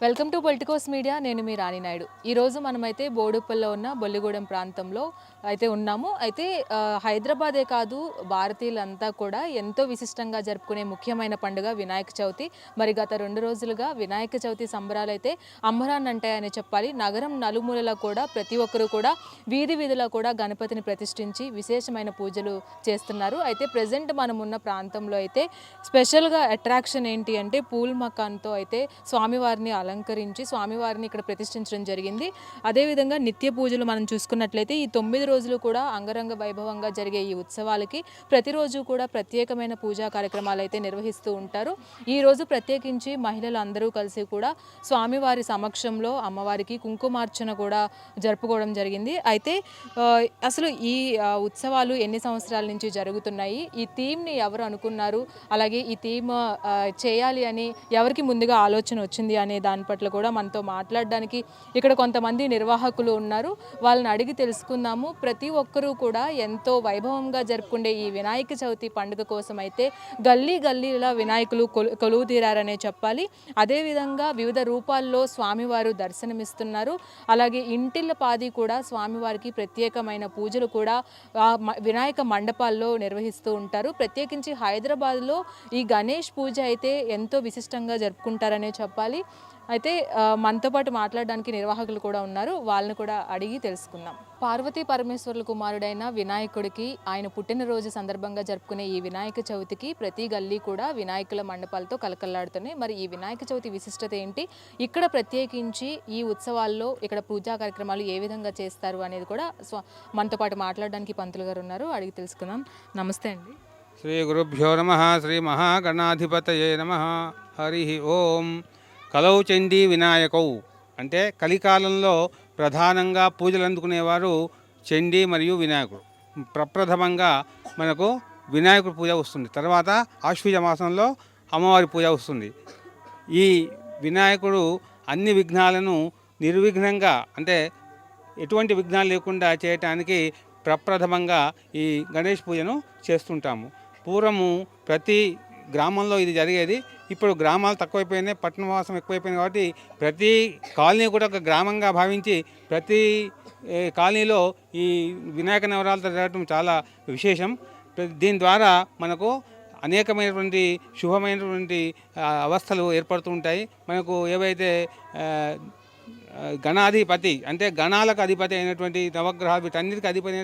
Welcome to Politicos media. నేను మీ రాణి నాయుడు. ఈరోజు మనమైతే బోడుప్పల్లో ఉన్న బొల్లిగూడెం ప్రాంతంలో అయితే ఉన్నాము. అయితే హైదరాబాదే కాదు, భారతీయులంతా కూడా ఎంతో విశిష్టంగా జరుపుకునే ముఖ్యమైన పండుగ వినాయక చవితి. మరి గత 2 రోజులుగా వినాయక చవితి సంబరాలు అయితే అంబరాన్నంటాయని చెప్పాలి. నగరం నలుమూలలా కూడా ప్రతి ఒక్కరూ కూడా వీధి వీధిలో కూడా గణపతిని ప్రతిష్ఠించి విశేషమైన పూజలు చేస్తున్నారు. అయితే ప్రజెంట్ మనం ఉన్న ప్రాంతంలో అయితే స్పెషల్గా అట్రాక్షన్ ఏంటి అంటే పూల్ మకాన్తో అయితే స్వామివారిని అలంకరించి స్వామివారిని ఇక్కడ ప్రతిష్ఠించడం జరిగింది. అదేవిధంగా నిత్య పూజలు మనం చూసుకున్నట్లయితే ఈ 9 రోజులు కూడా అంగరంగ వైభవంగా జరిగే ఈ ఉత్సవాలకి ప్రతిరోజు కూడా ప్రత్యేకమైన పూజా కార్యక్రమాలు అయితే నిర్వహిస్తూ ఉంటారు. ఈ రోజు ప్రత్యేకించి మహిళలు అందరూ కలిసి కూడా స్వామివారి సమక్షంలో అమ్మవారికి కుంకుమార్చన కూడా జరుపుకోవడం జరిగింది. అయితే అసలు ఈ ఉత్సవాలు ఎన్ని సంవత్సరాల నుంచి జరుగుతున్నాయి, ఈ థీమ్ని ఎవరు అనుకున్నారు, అలాగే ఈ థీమ్ చేయాలి అని ఎవరికి ముందుగా ఆలోచన వచ్చింది అనే దాని పట్ల కూడా మనతో మాట్లాడడానికి ఇక్కడ కొంతమంది నిర్వాహకులు ఉన్నారు. వాళ్ళని అడిగి తెలుసుకుందాము. ప్రతి ఒక్కరూ కూడా ఎంతో వైభవంగా జరుపుకునే ఈ వినాయక చవితి పండుగ కోసం అయితే గల్లీ గల్లీలా వినాయకులు కొలువు తీరారనే చెప్పాలి. అదేవిధంగా వివిధ రూపాల్లో స్వామివారు దర్శనమిస్తున్నారు. అలాగే ఇంటిళ్ళ పాది కూడా స్వామివారికి ప్రత్యేకమైన పూజలు కూడా వినాయక మండపాల్లో నిర్వహిస్తూ ఉంటారు. ప్రత్యేకించి హైదరాబాద్లో ఈ గణేష్ పూజ అయితే ఎంతో విశిష్టంగా జరుపుకుంటారనే చెప్పాలి. అయితే మనతో పాటు మాట్లాడడానికి నిర్వాహకులు కూడా ఉన్నారు. వాళ్ళని కూడా అడిగి తెలుసుకుందాం. పార్వతీ పరమేశ్వరుల కుమారుడైన వినాయకుడికి ఆయన పుట్టినరోజు సందర్భంగా జరుపుకునే ఈ వినాయక చవితికి ప్రతి గల్లీ కూడా వినాయకుల మండపాలతో కలకల్లాడుతున్నాయి. మరి ఈ వినాయక చవితి విశిష్టత ఏంటి, ఇక్కడ ప్రత్యేకించి ఈ ఉత్సవాల్లో ఇక్కడ పూజా కార్యక్రమాలు ఏ విధంగా చేస్తారు అనేది కూడా మనతో పాటు మాట్లాడడానికి పంతులు గారు ఉన్నారు. అడిగి తెలుసుకుందాం. నమస్తే అండి. శ్రీ గురుభ్యో నమః. శ్రీ మహాగణాధిపతయే నమః. హరి ఓం. కలౌ చండీ వినాయకౌ అంటే కలికాలంలో ప్రధానంగా పూజలు అందుకునేవారు చండీ మరియు వినాయకుడు. ప్రప్రథమంగా మనకు వినాయకుడు పూజ వస్తుంది. తర్వాత ఆశ్వీజ మాసంలో అమ్మవారి పూజ వస్తుంది. ఈ వినాయకుడు అన్ని విఘ్నాలను నిర్విఘ్నంగా అంటే ఎటువంటి విఘ్నాలు లేకుండా చేయటానికి ప్రప్రథమంగా ఈ గణేష్ పూజను చేస్తుంటాము. పూర్వము ప్రతి గ్రామంలో ఇది జరిగేది. ఇప్పుడు గ్రామాలు తక్కువైపోయినాయి, పట్టణవాసం ఎక్కువైపోయింది. కాబట్టి ప్రతి కాలనీ కూడా ఒక గ్రామంగా భావించి ప్రతి కాలనీలో ఈ వినాయక నవరాత్రులు జరగడం చాలా విశేషం. దీని ద్వారా మనకు అనేకమైనటువంటి శుభమైనటువంటి అవస్థలు ఏర్పడుతూ ఉంటాయి. మనకు ఏవైతే గణాధిపతి అంటే గణాలకు అధిపతి అయినటువంటి నవగ్రహాలు వీటన్నిటికీ అధిపతి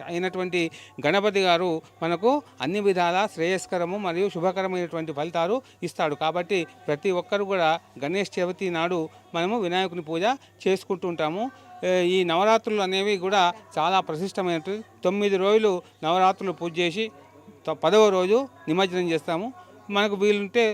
అయినటువంటి గణపతి గారు మనకు అన్ని విధాల శ్రేయస్కరము మరియు శుభకరమైనటువంటి ఫలితాలు ఇస్తాడు. కాబట్టి ప్రతి ఒక్కరు కూడా గణేష్ చవితి నాడు మనము వినాయకుని పూజ చేసుకుంటూ ఉంటాము. ఈ నవరాత్రులు అనేవి కూడా చాలా ప్రశిష్టమైనవి. 9 రోజులు నవరాత్రులు పూజ చేసి 10వ రోజు నిమజ్జనం చేస్తాము. మనకు వీలుంటే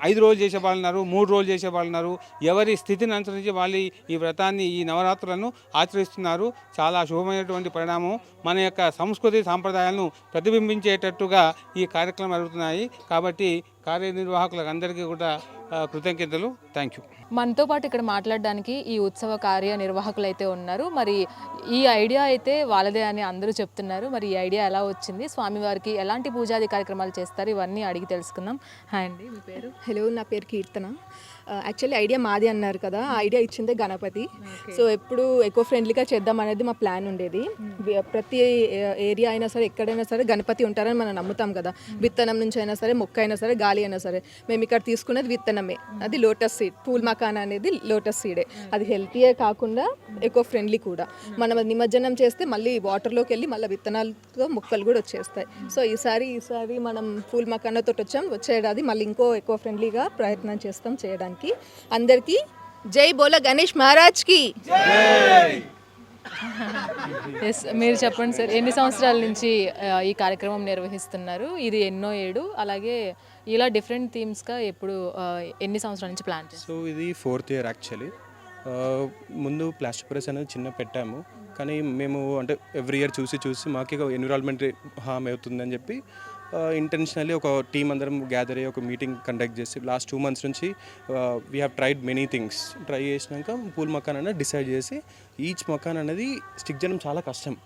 5 రోజులు చేసే వాళ్ళు ఉన్నారు, 3 రోజులు చేసే వాళ్ళు ఉన్నారు. ఎవరి స్థితిని అనుసరించి వాళ్ళు ఈ వ్రతాన్ని ఈ నవరాత్రులను ఆచరిస్తున్నారు. చాలా శుభమైనటువంటి పరిణామం. మన యొక్క సంస్కృతి సాంప్రదాయాలను ప్రతిబింబించేటట్టుగా ఈ కార్యక్రమాలు జరుగుతున్నాయి. కాబట్టి కార్యనిర్వాహకులకు అందరికీ కూడా కృతజ్ఞతలు. Thank you. మనతో పాటు ఇక్కడ మాట్లాడడానికి ఈ ఉత్సవ కార్యనిర్వాహకులు అయితే ఉన్నారు. మరి ఈ ఐడియా అయితే వాళ్ళదే అని అందరూ చెప్తున్నారు. మరి ఈ ఐడియా ఎలా వచ్చింది, స్వామివారికి ఎలాంటి పూజాది కార్యక్రమాలు చేస్తారు, ఇవన్నీ అడిగి తెలుసుకుందాం. హాయ్ అండి, మీ పేరు? హలో, నా పేరు కీర్తన. యాక్చువల్లీ ఐడియా మాది అన్నారు కదా, ఆ ఐడియా ఇచ్చిందే గణపతి. సో ఎప్పుడు ఎకో ఫ్రెండ్లీగా చేద్దాం అనేది మా ప్లాన్ ఉండేది. ప్రతి ఏరియా అయినా సరే ఎక్కడైనా సరే గణపతి ఉంటారని మనం నమ్ముతాం కదా. విత్తనం నుంచి అయినా సరే, మొక్క అయినా సరే, గాలి అయినా సరే. మేము ఇక్కడ తీసుకునేది విత్తనమే, అది లోటస్ సీడ్. పూల్ మకాన్ అనేది లోటస్ సీడే. అది హెల్తీయే కాకుండా ఎకో ఫ్రెండ్లీ కూడా. మనం నిమజ్జనం చేస్తే మళ్ళీ వాటర్లోకి వెళ్ళి మళ్ళీ విత్తనాలతో మొక్కలు కూడా వచ్చేస్తాయి. సో ఈసారి మనం పూల్ మకాన్తో వచ్చేది మళ్ళీ ఇంకో ఎకో ఫ్రెండ్లీగా ప్రయత్నం చేస్తాం చేయడానికి. అందరికీ జై బోల గణేష్ మహారాజ్ కి. ఎస్, మీరు చెప్పండి సార్, ఎన్ని సంవత్సరాల నుంచి ఈ కార్యక్రమం నిర్వహిస్తున్నారు? ఇది ఎన్నో ఏడు, అలాగే ఇలా డిఫరెంట్ థీమ్స్గా ఎప్పుడు ఎన్ని సంవత్సరాల నుంచి ప్లాన్ చేస్తారు? సో ఇది 4th ఇయర్ యాక్చువల్లీ. ముందు ప్లాస్టిక్ ప్రెస్ అనేది చిన్న పెట్టాము, కానీ మేము అంటే ఎవ్రీ ఇయర్ చూసి మాకు ఎన్విరాన్మెంట్ హామ్ అవుతుందని చెప్పి ఇంటెన్షనల్లీ ఒక టీం అందరం గ్యాదర్ అయ్యి ఒక మీటింగ్ కండక్ట్ చేసి లాస్ట్ 2 months నుంచి we have tried many things. Try చేసినాక పూల్ మకాన్ అనేది డిసైడ్ చేసి ఈచ్ మకాన్ అనేది స్టిక్ చేయడం చాలా కష్టం.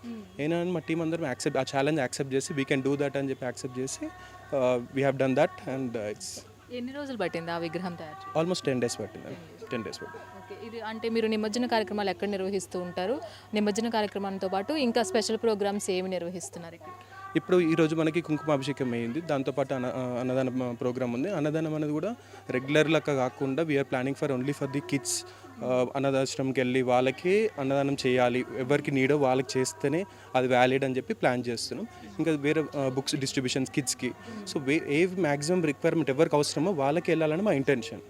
అయినా మా టీం అందరం ఆ ఛాలెంజ్ యాక్సెప్ట్ చేసి వీ కెన్ డూ దట్ అని చెప్పి యాక్సెప్ట్ చేసి we have done that and it's ఎన్ని రోజులు పట్టింది ఆ విగ్రహం తయారు చేయడానికి? ఆల్మోస్ట్ 10 days పట్టింది. 10 days పట్టింది. ఓకే, ఇది అంటే మీరు నిమజ్జన కార్యక్రమాలు ఎక్కడ నిర్వహిస్తూ ఉంటారు? నిమజ్జన కార్యక్రమంతో పాటు ఇంకా స్పెషల్ ప్రోగ్రామ్స్ ఏమి నిర్వహిస్తున్నారు ఇక్కడ? ఇప్పుడు ఈరోజు మనకి కుంకుమాభిషేకం అయ్యింది, దాంతోపాటు అన్నదాన ప్రోగ్రామ్ ఉంది. అన్నదానం అనేది కూడా రెగ్యులర్ లెక్క కాకుండా we're planning for only for the kids. అన్నదాశ్రమంకి వెళ్ళి వాళ్ళకి అన్నదానం చేయాలి, ఎవరికి నీడో వాళ్ళకి చేస్తేనే అది వ్యాలిడ్ అని చెప్పి ప్లాన్ చేస్తున్నాం. ఇంకా వేరే బుక్స్ డిస్ట్రిబ్యూషన్స్ కిడ్స్కి. సో ఏ మ్యాక్సిమం రిక్వైర్మెంట్ ఎవరికి అవసరమో వాళ్ళకి వెళ్ళాలని మా ఇంటెన్షన్.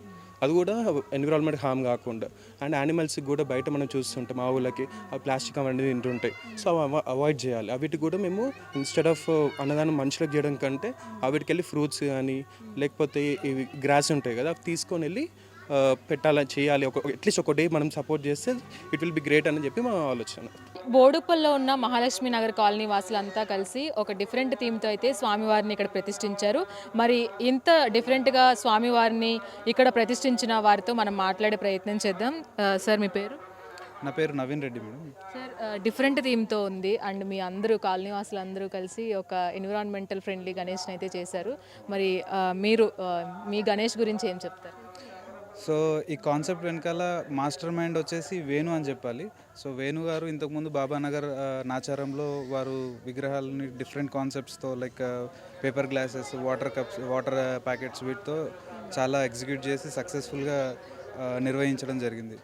అది కూడా ఎన్విరాన్మెంట్ హామ్ కాకుండా. అండ్ యానిమల్స్కి కూడా బయట మనం చూస్తుంటాం ఆ ఊళ్ళకి ఆ ప్లాస్టిక్ అవన్నీ తింటుంటాయి. సో అవాయిడ్ చేయాలి. వీటికి కూడా మేము ఇన్స్టెడ్ ఆఫ్ అన్నదానం మనుషులకు చేయడం కంటే వీటికి వెళ్ళి ఫ్రూట్స్ కానీ లేకపోతే ఇవి గ్రాస్ ఉంటాయి కదా అవి తీసుకొని వెళ్ళి పెట్టాలని చేయాలి. అట్లీస్ట్ ఒక డే మనం సపోర్ట్ చేస్తే ఇట్ విల్ బి గ్రేట్ అని చెప్పి మా ఆలోచన. బోడుప్పల్లో ఉన్న మహాలక్ష్మి నగర్ కాలనీ వాసులంతా కలిసి ఒక డిఫరెంట్ థీమ్తో అయితే స్వామివారిని ఇక్కడ ప్రతిష్ఠించారు. మరి ఇంత డిఫరెంట్గా స్వామివారిని ఇక్కడ ప్రతిష్ఠించిన వారితో మనం మాట్లాడే ప్రయత్నం చేద్దాం. సార్ మీ పేరు? నా పేరు Naveen Reddy madam. Sir, different థీమ్తో ఉంది అండ్ మీ అందరూ కాలనీ వాసులు అందరూ కలిసి ఒక ఎన్విరాన్మెంటల్ ఫ్రెండ్లీ గణేష్ని అయితే చేశారు. మరి మీరు మీ గణేష్ గురించి ఏం చెప్తారు? సో ఈ కాన్సెప్ట్ వెనకాల మాస్టర్ మైండ్ వచ్చేసి వేణు అని చెప్పాలి. సో వేణు గారు ఇంతకుముందు బాబానగర్ నాచారంలో వారు విగ్రహాలని డిఫరెంట్ కాన్సెప్ట్స్తో like paper glasses, water cups, water packets వీటితో చాలా ఎగ్జిక్యూట్ చేసి సక్సెస్ఫుల్గా నిర్వహించడం జరిగింది.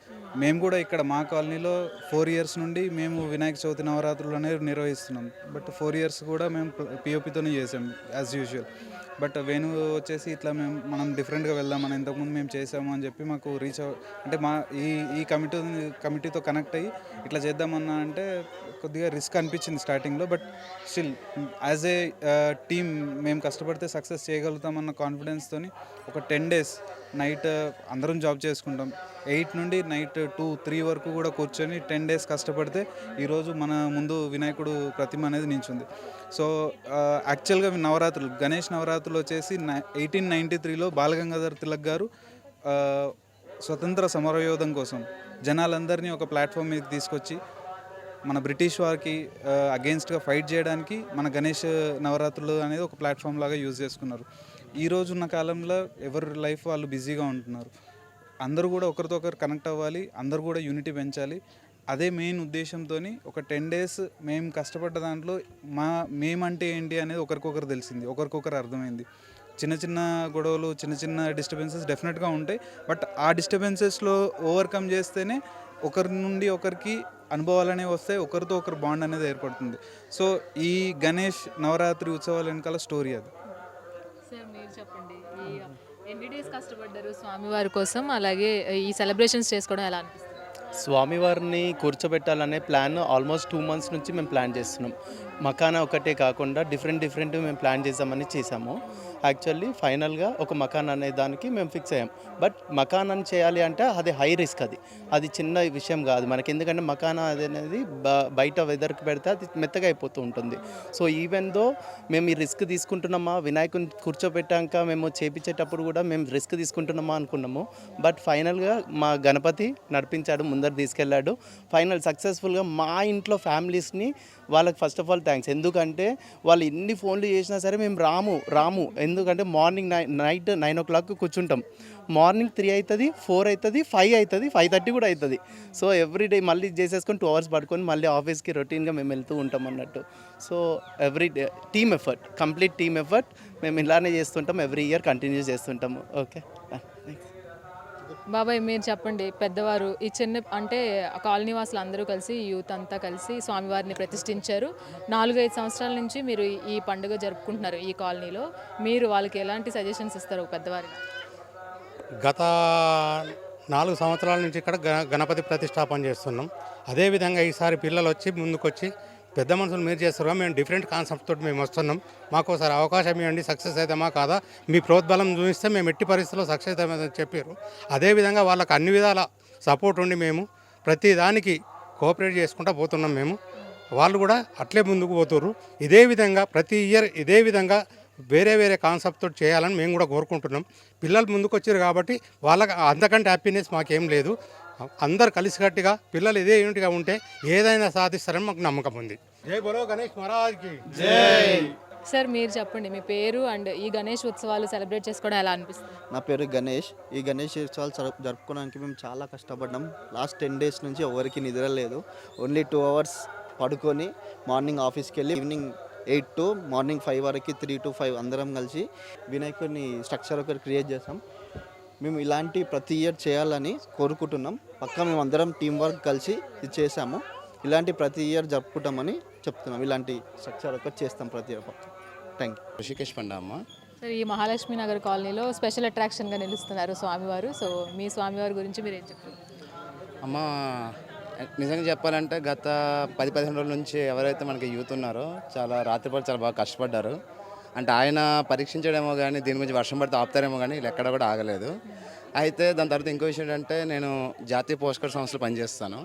మేము కూడా ఇక్కడ మా కాలనీలో 4 years నుండి మేము వినాయక చవితి నవరాత్రులు అనేవి నిర్వహిస్తున్నాం. బట్ 4 years కూడా మేము పిఓపితోనే చేసాం యాజ్ యూజువల్. బట్ వేణు వచ్చేసి ఇట్లా మనం డిఫరెంట్గా వెళ్దామని ఇంతకుముందు మేము చేసాము అని చెప్పి మాకు అంటే మా ఈ కమిటీతో కనెక్ట్ అయ్యి ఇట్లా చేద్దామన్నా అంటే కొద్దిగా రిస్క్ అనిపించింది స్టార్టింగ్లో. But still as a team మేము కష్టపడితే సక్సెస్ చేయగలుగుతామన్న కాన్ఫిడెన్స్తో ఒక 10 days నైట్ అందరం జాబ్ చేసుకుంటాం. 8 నుండి నైట్ 2, 3 వరకు కూడా కూర్చొని 10 days కష్టపడితే ఈరోజు మన ముందు వినాయకుడు ప్రతిమ అనేది నించుంది. సో యాక్చువల్గా నవరాత్రులు గణేష్ నవరాత్రులు వచ్చేసి 1893లో బాలగంగాధర్ తిలక్ గారు స్వతంత్ర సమరయోధం కోసం జనాలందరినీ ఒక ప్లాట్ఫామ్ మీదకి తీసుకొచ్చి మన బ్రిటిష్ వారికి అగెయిన్స్ట్గా ఫైట్ చేయడానికి మన గణేష్ నవరాత్రులు అనేది ఒక ప్లాట్ఫామ్ లాగా యూజ్ చేసుకున్నారు. ఈ రోజున్న కాలంలో ఎవరి లైఫ్ వాళ్ళు బిజీగా ఉంటున్నారు. అందరూ కూడా ఒకరితో ఒకరు కనెక్ట్ అవ్వాలి, అందరూ కూడా యూనిటీ పెంచాలి. అదే మెయిన్ ఉద్దేశంతో ఒక 10 days మేము కష్టపడ్డ దాంట్లో మేమంటే ఏంటి అనేది ఒకరికొకరు తెలిసింది, ఒకరికొకరు అర్థమైంది. చిన్న చిన్న గొడవలు, చిన్న చిన్న డిస్టర్బెన్సెస్ డెఫినెట్గా ఉంటాయి. బట్ ఆ డిస్టర్బెన్సెస్లో ఓవర్కమ్ చేస్తేనే ఒకరి నుండి ఒకరికి అనుభవాలు అనేవి వస్తాయి, ఒకరితో ఒకరు బాండ్ అనేది ఏర్పడుతుంది. సో ఈ గణేష్ నవరాత్రి ఉత్సవాల వెనకాల స్టోరీ అది. సార్ మీరు చెప్పండి, ఎన్ని డేస్ కష్టపడ్డారు స్వామివారి కోసం, అలాగే ఈ సెలబ్రేషన్స్ చేసుకోవడం ఎలా అనిపిస్తుంది? స్వామివారిని కూర్చోబెట్టాలనే ప్లాన్ ఆల్మోస్ట్ 2 months నుంచి మేము ప్లాన్ చేస్తున్నాం. మకానా ఒకటే కాకుండా డిఫరెంట్ మేము ప్లాన్ చేసాము. యాక్చువల్లీ ఫైనల్గా ఒక మకాన్ అనే దానికి మేము ఫిక్స్ అయ్యాం. బట్ మకానాన్ని చేయాలి అంటే అది హై రిస్క్, అది చిన్న విషయం కాదు మనకి. ఎందుకంటే మకానా అనేది బయట వెదర్కి పెడితే అది మెత్తగా అయిపోతూ ఉంటుంది. సో ఈవెన్ దో మేము ఈ రిస్క్ తీసుకుంటున్నామా, వినాయకుని కూర్చోబెట్టాక మేము చేపించేటప్పుడు కూడా మేము రిస్క్ తీసుకుంటున్నామా అనుకున్నాము. బట్ ఫైనల్గా మా గణపతి నడిపించాడు, ముందర తీసుకెళ్ళాడు. ఫైనల్ సక్సెస్ఫుల్గా మా ఇంట్లో ఫ్యామిలీస్ని వాళ్ళకి ఫస్ట్ ఆఫ్ ఆల్ థ్యాంక్స్. ఎందుకంటే వాళ్ళు ఎన్ని ఫోన్లు చేసినా సరే మేము రాము. ఎందుకంటే మార్నింగ్ నైట్ 9 o'clock కూర్చుంటాం. మార్నింగ్ 3 అవుతుంది, 4 అవుతుంది, 5 అవుతుంది, 5:30 కూడా అవుతుంది. సో ఎవ్రీడే మళ్ళీ చేసేసుకొని 2 hours పడుకొని మళ్ళీ ఆఫీస్కి రొటీన్గా మేము వెళ్తూ ఉంటాం అన్నట్టు. So everyday team effort, complete team effort. మేము ఇలానే చేస్తుంటాం, ఎవ్రీ ఇయర్ కంటిన్యూ చేస్తుంటాము. Okay, thanks. బాబాయ్ మీరు చెప్పండి, పెద్దవారు ఈ చిన్న అంటే కాలనీ వాసులు అందరూ కలిసి, యూత్ అంతా కలిసి స్వామివారిని ప్రతిష్ఠించారు. 4-5 సంవత్సరాల నుంచి మీరు ఈ పండుగ జరుపుకుంటున్నారు ఈ కాలనీలో. మీరు వాళ్ళకి ఎలాంటి సజెషన్స్ ఇస్తారు పెద్దవారిగా? గత 4 సంవత్సరాల నుంచి ఇక్కడ గణపతి ప్రతిష్టాపన చేస్తున్నాం. అదేవిధంగా ఈసారి పిల్లలు వచ్చి ముందుకొచ్చి పెద్ద మనుషులు మీరు చేస్తారుగా, మేము డిఫరెంట్ కాన్సెప్ట్ తోటి మేము వస్తున్నాం, మాకు ఒకసారి అవకాశం ఇవ్వండి, సక్సెస్ అవుతామా కాదా, మీ ప్రోద్బలం చూపిస్తే మేము ఎట్టి పరిస్థితుల్లో సక్సెస్ అవుతామని చెప్పారు. అదేవిధంగా వాళ్ళకి అన్ని విధాల సపోర్ట్ ఉండి మేము ప్రతి దానికి కోఆపరేట్ చేసుకుంటూ పోతున్నాం. వాళ్ళు కూడా అట్లే ముందుకు పోతున్నారు. ఇదే విధంగా ప్రతి ఇయర్ ఇదే విధంగా వేరే కాన్సెప్ట్ తోటి చేయాలని మేము కూడా కోరుకుంటున్నాం. పిల్లలు ముందుకు వచ్చారు కాబట్టి వాళ్ళకి అంతకంటే హ్యాపీనెస్ మాకేం లేదు. అందరు కలిసికట్టుగా పిల్లలు ఇదే యూనిట్గా ఉంటే ఏదైనా సాధిస్తారని మాకు నమ్మకం ఉంది. జై బోలో గణేష్ మహారాజ్కి జై. సార్ మీరు చెప్పండి మీ పేరు అండ్ ఈ గణేష్ ఉత్సవాలు సెలబ్రేట్ చేసుకోవడం ఎలా అనిపిస్తుంది? నా పేరు గణేష్. ఈ గణేష్ ఉత్సవాలు జరుపుకోవడానికి మేము చాలా కష్టపడ్డాం. లాస్ట్ 10 days నుంచి ఎవరికి నిద్ర లేదు. ఓన్లీ 2 hours పడుకొని మార్నింగ్ ఆఫీస్కి వెళ్ళి ఈవినింగ్ 8 to మార్నింగ్ 5 వరకు 3 to 5 అందరం కలిసి వినాయకుడిని స్ట్రక్చర్ ఒకటి క్రియేట్ చేస్తాం. మేము ఇలాంటి ప్రతి ఇయర్ చేయాలని కోరుకుంటున్నాం. పక్కా మేము అందరం టీం వర్క్ కలిసి ఇది చేసాము. ఇలాంటి ప్రతి ఇయర్ జరుపుకుంటామని చెప్తున్నాం. ఇలాంటి స్ట్రక్చర్ ఒకటి చేస్తాం ప్రతి year. Thank you. Rishikesh Panda అమ్మ. సార్ ఈ మహాలక్ష్మి నగర్ కాలనీలో స్పెషల్ అట్రాక్షన్గా నిలుస్తున్నారు స్వామివారు. సో మీ స్వామివారి గురించి మీరు ఏం చెప్తారు? అమ్మ నిజంగా చెప్పాలంటే గత 10-15 రోజుల నుంచి ఎవరైతే మనకి యూత్ ఉన్నారో చాలా రాత్రిపూట చాలా బాగా కష్టపడ్డారు. అంటే ఆయన పరీక్షించడేమో కానీ దీని గురించి వర్షం పడితే ఆపుతారేమో కానీ వీళ్ళు ఎక్కడ కూడా ఆగలేదు. అయితే దాని తర్వాత ఇంకో విషయం ఏంటంటే నేను జాతీయ పోషకాహార సంస్థలో పనిచేస్తాను.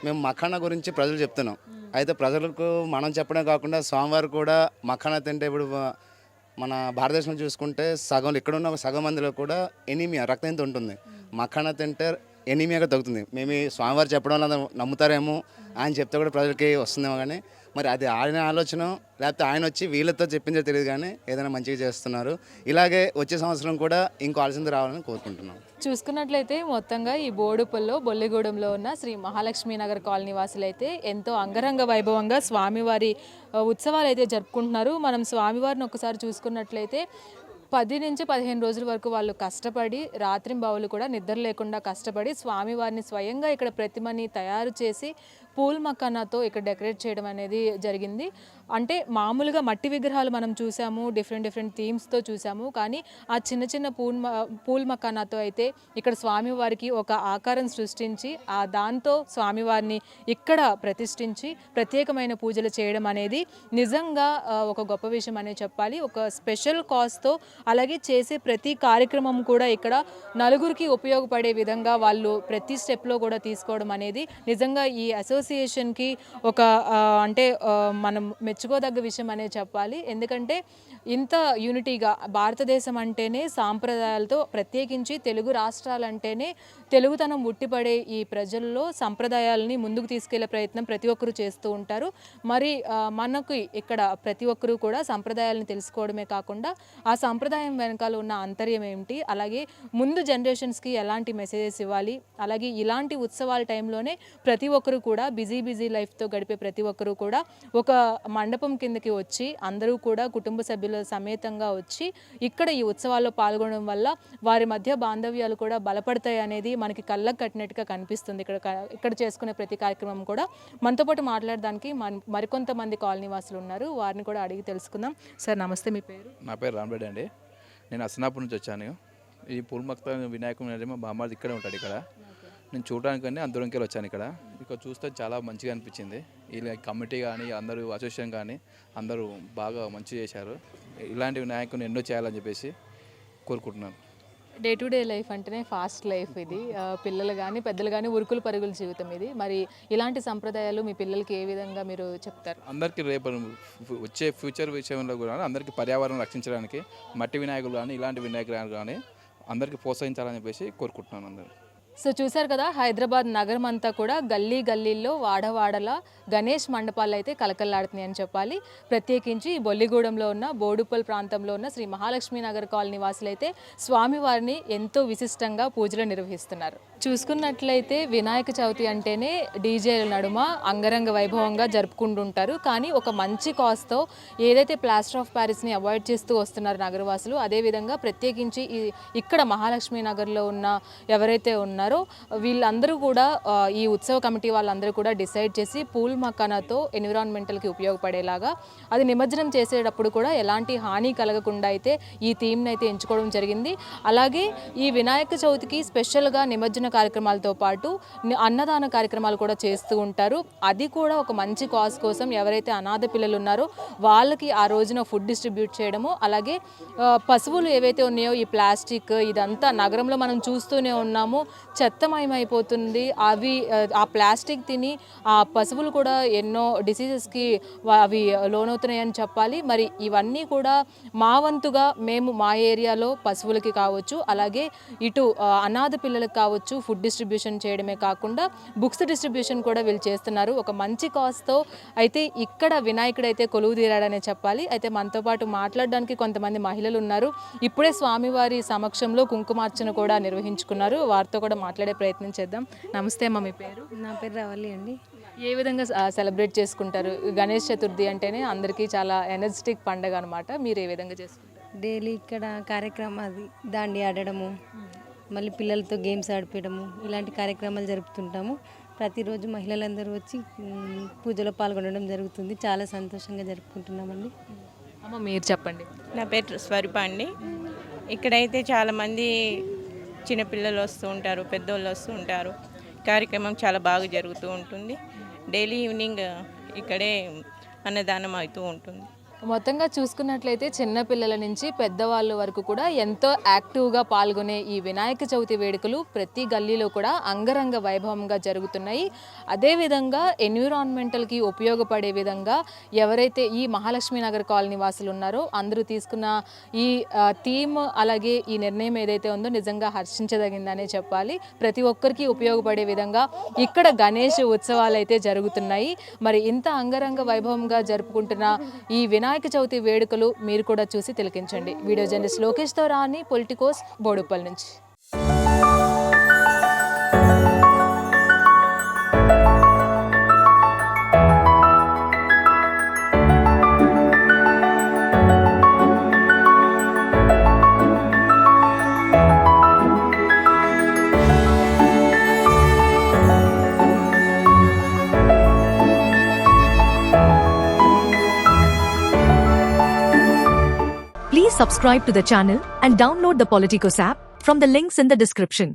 మేము మఖానా గురించి ప్రజలు చెప్తున్నాం. అయితే ప్రజలకు మనం చెప్పడం కాకుండా స్వామివారు కూడా మఖానా తింటే ఇప్పుడు మన భారతదేశంలో చూసుకుంటే ఇక్కడ ఉన్న సగం మందిలో కూడా ఎనీమియా రక్తహీనత ఉంటుంది. మఖానా తింటే ఎనీమియాగా తగ్గుతుంది. మేము ఈ స్వామివారు చెప్పడం వల్ల నమ్ముతారేమో ఆయన చెప్తే కూడా ప్రజలకి వస్తుందేమో కానీ మరి అది ఆయన ఆలోచన లేకపోతే ఆయన వచ్చి వీళ్ళతో చెప్పిందో తెలియదు కానీ ఏదైనా మంచిగా చేస్తున్నారు. ఇలాగే వచ్చే సంవత్సరం కూడా ఇంకో ఆలోచన రావాలని కోరుకుంటున్నాం. చూసుకున్నట్లయితే మొత్తంగా ఈ బోడుపల్లో బొల్లిగూడెంలో ఉన్న శ్రీ మహాలక్ష్మి నగర్ కాలనీ వాసులైతే ఎంతో అంగరంగ వైభవంగా స్వామివారి ఉత్సవాలు అయితే జరుపుకుంటున్నారు. మనం స్వామివారిని ఒకసారి చూసుకున్నట్లయితే 10 నుంచి 15 రోజుల వరకు వాళ్ళు కష్టపడి రాత్రింబవళ్ళు కూడా నిద్ర లేకుండా కష్టపడి స్వామివారిని స్వయంగా ఇక్కడ ప్రతిమని తయారు చేసి పూల్ మకానాతో ఇక్కడ డెకరేట్ చేయడం అనేది జరిగింది. అంటే మామూలుగా మట్టి విగ్రహాలు మనం చూసాము, డిఫరెంట్ థీమ్స్తో చూసాము. కానీ ఆ చిన్న పూల్ మకానాతో అయితే ఇక్కడ స్వామివారికి ఒక ఆకారం సృష్టించి దాంతో స్వామివారిని ఇక్కడ ప్రతిష్ఠించి ప్రత్యేకమైన పూజలు చేయడం అనేది నిజంగా ఒక గొప్ప విషయం అనే చెప్పాలి. ఒక స్పెషల్ కాస్ట్తో అలాగే చేసే ప్రతి కార్యక్రమం కూడా ఇక్కడ నలుగురికి ఉపయోగపడే విధంగా వాళ్ళు ప్రతి స్టెప్లో కూడా తీసుకోవడం అనేది నిజంగా ఈ అసోసియేషన్కి ఒక అంటే మనం మెచ్చుకోదగ్గ విషయం అనే చెప్పాలి. ఎందుకంటే ఇంత యూనిటీగా భారతదేశం అంటేనే సాంప్రదాయాలతో ప్రత్యేకించి తెలుగు రాష్ట్రాలంటేనే తెలుగుతనం ఉట్టిపడే ఈ ప్రజల్లో సంప్రదాయాలని ముందుకు తీసుకెళ్లే ప్రయత్నం ప్రతి ఒక్కరూ చేస్తూ ఉంటారు. మరి మనకు ఇక్కడ ప్రతి ఒక్కరూ కూడా సంప్రదాయాలను తెలుసుకోవడమే కాకుండా ఆ సంప్రదాయం వెనకాల ఉన్న అంతర్యం ఏమిటి, అలాగే ముందు జనరేషన్స్కి ఎలాంటి మెసేజెస్ ఇవ్వాలి, అలాగే ఇలాంటి ఉత్సవాల టైంలోనే ప్రతి ఒక్కరూ కూడా బిజీ లైఫ్తో గడిపే ప్రతి ఒక్కరూ కూడా ఒక మండపం కిందకి వచ్చి అందరూ కూడా కుటుంబ సభ్యుల సమేతంగా వచ్చి ఇక్కడ ఈ ఉత్సవాల్లో పాల్గొనడం వల్ల వారి మధ్య బాంధవ్యాలు కూడా బలపడతాయి అనేది మనకి కళ్ళకు కట్టినట్టుగా కనిపిస్తుంది. ఇక్కడ చేసుకునే ప్రతి కార్యక్రమం కూడా. మనతో పాటు మాట్లాడడానికి మరికొంతమంది కాలనీ వాసులు ఉన్నారు, వారిని కూడా అడిగి తెలుసుకుందాం. సార్ నమస్తే, మీ పేరు? నా పేరు రాంబెడ్డి అండి. నేను అసనాపూర్ నుంచి వచ్చాను. ఈ పూల్మక్త వినాయకుడు మా బామ్మాది ఇక్కడే ఉంటాడు. ఇక్కడ నేను చూడడానికని అందరంకెళ్ళి వచ్చాను. ఇక్కడ చూస్తే చాలా మంచిగా అనిపించింది. ఇలా కమిటీ కానీ అందరూ అసోసియేషన్ కానీ అందరూ బాగా మంచి చేశారు. ఇలాంటి వినాయకుని ఎన్నో చేయాలని చెప్పేసి కోరుకుంటున్నాను. డే టు డే లైఫ్ అంటేనే ఫాస్ట్ లైఫ్ ఇది. పిల్లలు కానీ పెద్దలు కానీ ఉరుకులు పరుగుల జీవితం ఇది. మరి ఇలాంటి సంప్రదాయాలు మీ పిల్లలకి ఏ విధంగా మీరు చెప్తారు? అందరికీ రేపు వచ్చే ఫ్యూచర్ విషయంలో కూడా అందరికీ పర్యావరణం రక్షించడానికి మట్టి వినాయకులు కానీ ఇలాంటి వినాయకులు కానీ అందరికీ ప్రోత్సహించాలని చెప్పేసి కోరుకుంటున్నాను అందరూ. సో చూసారు కదా, హైదరాబాద్ నగరం అంతా కూడా గల్లీల్లో వాడవాడల గణేష్ మండపాలు అయితే కలకల్లాడుతున్నాయి అని చెప్పాలి. ప్రత్యేకించి బొల్లిగూడెంలో ఉన్న బోడుపల్ ప్రాంతంలో ఉన్న శ్రీ మహాలక్ష్మి నగర్ కాలనీ వాసులు అయితే స్వామివారిని ఎంతో విశిష్టంగా పూజలు నిర్వహిస్తున్నారు. చూసుకున్నట్లయితే వినాయక చవితి అంటేనే డీజేల నడుమ అంగరంగ వైభవంగా జరుపుకుంటుంటారు. కానీ ఒక మంచి కాస్ట్తో ఏదైతే ప్లాస్టర్ ఆఫ్ ప్యారిస్ని అవాయిడ్ చేస్తూ వస్తున్నారు నగరవాసులు, అదేవిధంగా ప్రత్యేకించి ఇక్కడ మహాలక్ష్మి నగర్లో ఉన్న ఎవరైతే ఉన్నారో వీళ్ళందరూ కూడా ఈ ఉత్సవ కమిటీ వాళ్ళందరూ కూడా డిసైడ్ చేసి పూల్ మకానాతో ఎన్విరాన్మెంటల్కి ఉపయోగపడేలాగా అది నిమజ్జనం చేసేటప్పుడు కూడా ఎలాంటి హాని కలగకుండా అయితే ఈ థీమ్ని అయితే ఎంచుకోవడం జరిగింది. అలాగే ఈ వినాయక చవితికి స్పెషల్గా నిమజ్జన కార్యక్రమాలతో పాటు అన్నదాన కార్యక్రమాలు కూడా చేస్తూ ఉంటారు. అది కూడా ఒక మంచి కాజ్ కోసం ఎవరైతే అనాథ పిల్లలు ఉన్నారో వాళ్ళకి ఆ రోజున ఫుడ్ డిస్ట్రిబ్యూట్ చేయడము, అలాగే పశువులు ఏవైతే ఉన్నాయో ఈ ప్లాస్టిక్ ఇదంతా నగరంలో మనం చూస్తూనే ఉన్నాము. చెత్తమయమైపోతుంది. అవి ఆ ప్లాస్టిక్ తిని ఆ పశువులు కూడా ఎన్నో డిసీజెస్కి అవి లోనవుతున్నాయని చెప్పాలి. మరి ఇవన్నీ కూడా మా వంతుగా మేము మా ఏరియాలో పశువులకి కావచ్చు, అలాగే ఇటు అనాథ పిల్లలకు కావచ్చు ఫుడ్ డిస్ట్రిబ్యూషన్ చేయడమే కాకుండా బుక్స్ డిస్ట్రిబ్యూషన్ కూడా వీళ్ళు చేస్తున్నారు. ఒక మంచి కాస్తో అయితే ఇక్కడ వినాయకుడు అయితే కొలువు తీరాడనే చెప్పాలి. అయితే మనతో పాటు మాట్లాడడానికి కొంతమంది మహిళలు ఉన్నారు. ఇప్పుడే స్వామివారి సమక్షంలో కుంకుమార్చన కూడా నిర్వహించుకున్నారు. వారితో కూడా మాట్లాడే ప్రయత్నం చేద్దాం. నమస్తే అమ్మ, మీ పేరు? నా పేరు రవలి అండి. ఏ విధంగా సెలబ్రేట్ చేసుకుంటారు? గణేష్ చతుర్థి అంటేనే అందరికీ చాలా ఎనర్జెటిక్ పండుగ అనమాట. మీరు ఏ విధంగా చేసుకుంటారు? డైలీ ఇక్కడ కార్యక్రమం అది దాండి ఆడడము, మళ్ళీ పిల్లలతో గేమ్స్ ఆడిపించడము, ఇలాంటి కార్యక్రమాలు జరుపుతుంటాము. ప్రతిరోజు మహిళలందరూ వచ్చి పూజలో పాల్గొనడం జరుగుతుంది. చాలా సంతోషంగా జరుపుకుంటున్నామండి. అమ్మ, మీరు చెప్పండి. నా పేరు స్వరూప అండి. ఇక్కడైతే చాలామంది చిన్నపిల్లలు వస్తూ ఉంటారు, పెద్దోళ్ళు వస్తూ ఉంటారు. కార్యక్రమం చాలా బాగా జరుగుతూ ఉంటుంది. డైలీ ఈవినింగ్ ఇక్కడే అన్నదానం అవుతూ ఉంటుంది. మొత్తంగా చూసుకున్నట్లయితే చిన్నపిల్లల నుంచి పెద్దవాళ్ళ వరకు కూడా ఎంతో యాక్టివ్గా పాల్గొనే ఈ వినాయక చవితి వేడుకలు ప్రతి గల్లీలో కూడా అంగరంగ వైభవంగా జరుగుతున్నాయి. అదేవిధంగా ఎన్విరాన్మెంటల్కి ఉపయోగపడే విధంగా ఎవరైతే ఈ మహాలక్ష్మి నగర్ కాలనీ వాసులు ఉన్నారో అందరూ తీసుకున్న ఈ థీమ్, అలాగే ఈ నిర్ణయం ఏదైతే ఉందో నిజంగా హర్షించదగిందనే చెప్పాలి. ప్రతి ఒక్కరికి ఉపయోగపడే విధంగా ఇక్కడ గణేష్ ఉత్సవాలు అయితే జరుగుతున్నాయి. మరి ఇంత అంగరంగ వైభవంగా జరుపుకుంటున్న ఈ వినాయక చవితి వేడుకలు మీరు కూడా చూసి తిలకించండి. వీడియో జర్నలిస్ట్ లోకేష్తో రాని, పొలిటికోస్, బోడుప్పల్ నుంచి. Please subscribe to the channel and download the Politicos app from the links in the description.